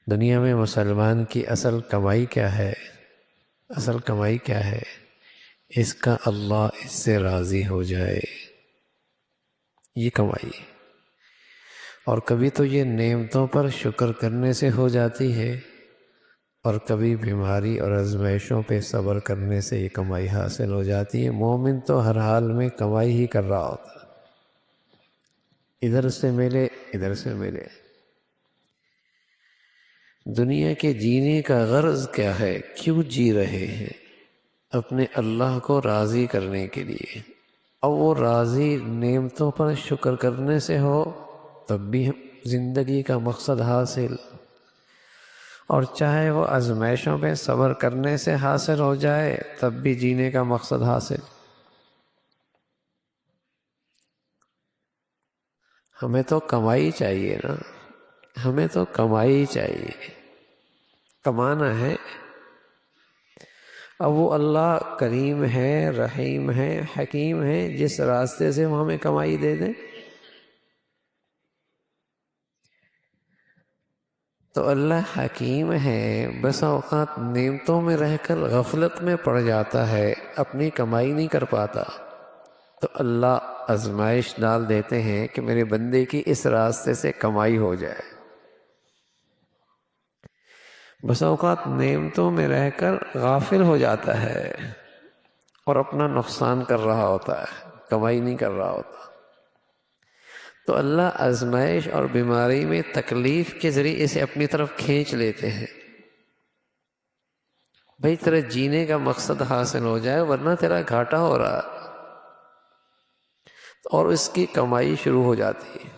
دنیا میں مسلمان کی اصل کمائی کیا ہے؟ اصل کمائی کیا ہے؟ اس کا اللہ اس سے راضی ہو جائے، یہ کمائی ہے۔ اور کبھی تو یہ نعمتوں پر شکر کرنے سے ہو جاتی ہے، اور کبھی بیماری اور آزمائشوں پہ صبر کرنے سے یہ کمائی حاصل ہو جاتی ہے۔ مومن تو ہر حال میں کمائی ہی کر رہا ہوتا، ادھر سے ملے ادھر سے ملے۔ دنیا کے جینے کا غرض کیا ہے؟ کیوں جی رہے ہیں؟ اپنے اللہ کو راضی کرنے کے لیے۔ اور وہ راضی نعمتوں پر شکر کرنے سے ہو تب بھی زندگی کا مقصد حاصل، اور چاہے وہ آزمائشوں پہ صبر کرنے سے حاصل ہو جائے تب بھی جینے کا مقصد حاصل۔ ہمیں تو کمائی چاہیے نا، ہمیں تو کمائی چاہیے، کمانا ہے۔ اب وہ اللہ کریم ہے، رحیم ہے، حکیم ہے، جس راستے سے وہ ہمیں کمائی دے دیں۔ تو اللہ حکیم ہے، بس اوقات نعمتوں میں رہ کر غفلت میں پڑ جاتا ہے، اپنی کمائی نہیں کر پاتا، تو اللہ آزمائش ڈال دیتے ہیں کہ میرے بندے کی اس راستے سے کمائی ہو جائے۔ بس اوقات نعمتوں میں رہ کر غافل ہو جاتا ہے اور اپنا نقصان کر رہا ہوتا ہے، کمائی نہیں کر رہا ہوتا۔ تو اللہ آزمائش اور بیماری میں تکلیف کے ذریعے اسے اپنی طرف کھینچ لیتے ہیں، بھئی تیرے جینے کا مقصد حاصل ہو جائے، ورنہ تیرا گھاٹا ہو رہا، اور اس کی کمائی شروع ہو جاتی ہے۔